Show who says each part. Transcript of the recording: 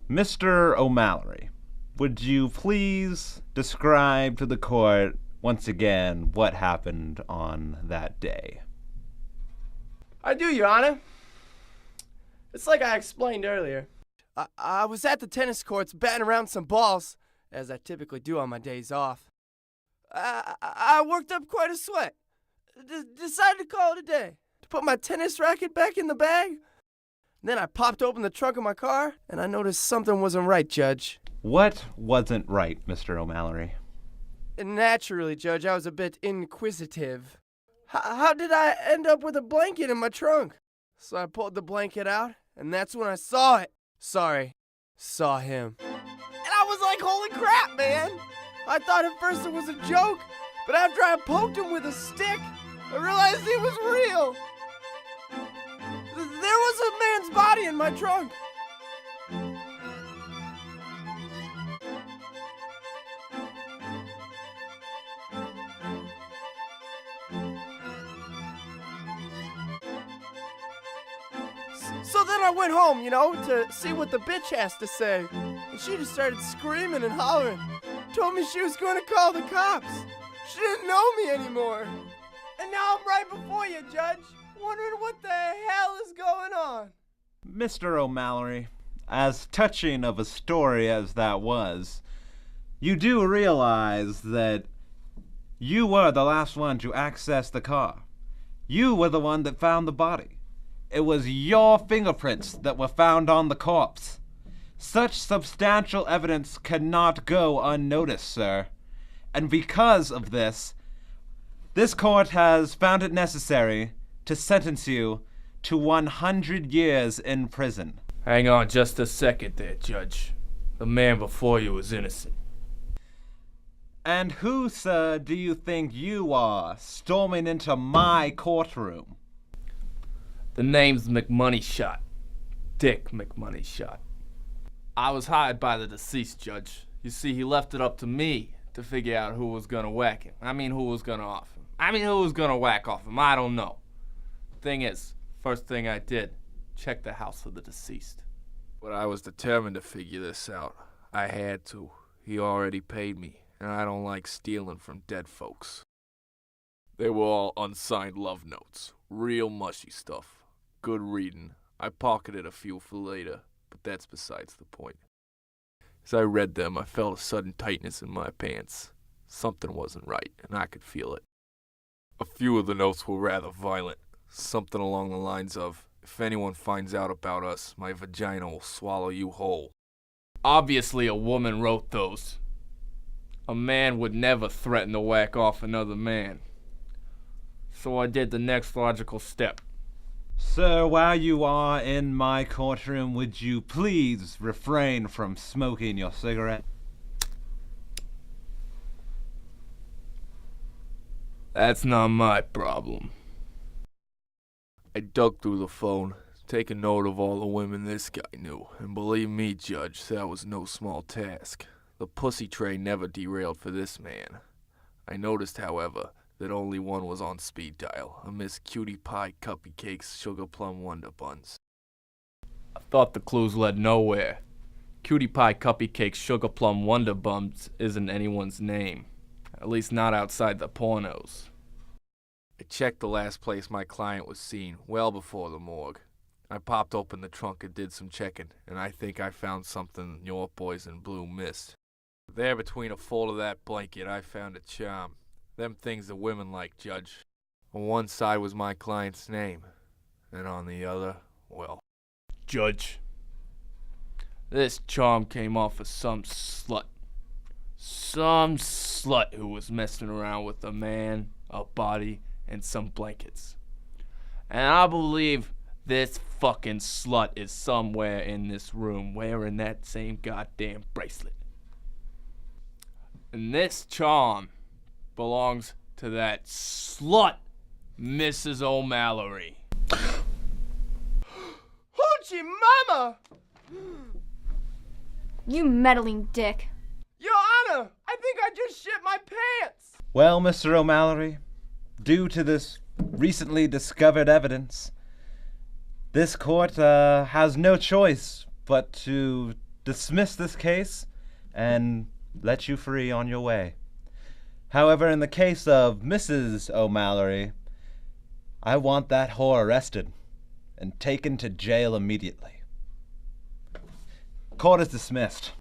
Speaker 1: Mr. O'Mallory, would you please describe to the court once again what happened on that day?
Speaker 2: I do, Your Honor. It's like I explained earlier. I was at the tennis courts batting around some balls, as I typically do on my days off. I worked up quite a sweat. Decided to call it a day. To put my tennis racket back in the bag. Then I popped open the trunk of my car, and I noticed something wasn't right, Judge.
Speaker 1: What wasn't right, Mr. O'Mallory?
Speaker 2: Naturally, Judge, I was a bit inquisitive. How did I end up with a blanket in my trunk? So I pulled the blanket out, and that's when I saw it. Saw him. And I was like, holy crap, man! I thought at first it was a joke, but after I poked him with a stick, I realized it was real. There was a man's body in my trunk. So then I went home, to see what the bitch has to say. And she just started screaming and hollering. Told me she was going to call the cops. She didn't know me anymore. And now I'm right before you, Judge, wondering what the hell is going on.
Speaker 1: Mr. O'Mallory, as touching of a story as that was, you do realize that you were the last one to access the car. You were the one that found the body. It was your fingerprints that were found on the corpse. Such substantial evidence cannot go unnoticed, sir. And because of this court has found it necessary to sentence you to 100 years in prison.
Speaker 3: Hang on just a second there, Judge. The man before you is innocent.
Speaker 1: And who, sir, do you think you are, storming into my courtroom?
Speaker 3: The name's McMoneyshot. Dick McMoneyshot. I was hired by the deceased, Judge. You see, he left it up to me to figure out who was gonna whack him. Who was gonna off him. Who was gonna whack off him. I don't know. Thing is, first thing I did, check the house of the deceased.
Speaker 4: But I was determined to figure this out. I had to. He already paid me, and I don't like stealing from dead folks. They were all unsigned love notes. Real mushy stuff. Good reading. I pocketed a few for later, but that's besides the point. As I read them, I felt a sudden tightness in my pants. Something wasn't right, and I could feel it. A few of the notes were rather violent. Something along the lines of, if anyone finds out about us, my vagina will swallow you whole.
Speaker 3: Obviously a woman wrote those. A man would never threaten to whack off another man. So I did the next logical step.
Speaker 1: Sir, while you are in my courtroom, would you please refrain from smoking your cigarette?
Speaker 3: That's not my problem.
Speaker 4: I dug through the phone, taking note of all the women this guy knew, and believe me, Judge, that was no small task. The pussy train never derailed for this man. I noticed, however, that only one was on speed dial, a Miss Cutie Pie Cupcakes Sugar Plum Wonder Buns.
Speaker 3: I thought the clues led nowhere. Cutie Pie Cupcakes Sugar Plum Wonder Buns isn't anyone's name. At least not outside the pornos.
Speaker 4: I checked the last place my client was seen, well before the morgue. I popped open the trunk and did some checking, and I think I found something your poison blue missed. There between a fold of that blanket, I found a charm. Them things the women like, Judge. On one side was my client's name, and on the other, well...
Speaker 3: Judge, this charm came off of some slut. Some slut who was messing around with a man, a body, and some blankets. And I believe this fucking slut is somewhere in this room wearing that same goddamn bracelet. And this charm belongs to that slut, Mrs. O'Mallory.
Speaker 2: Hoochie mama!
Speaker 5: You meddling dick.
Speaker 2: Your Honor, I think I just shit my pants!
Speaker 1: Well, Mr. O'Mallory, due to this recently discovered evidence, this court has no choice but to dismiss this case and let you free on your way. However, in the case of Mrs. O'Mallory, I want that whore arrested and taken to jail immediately. Court is dismissed.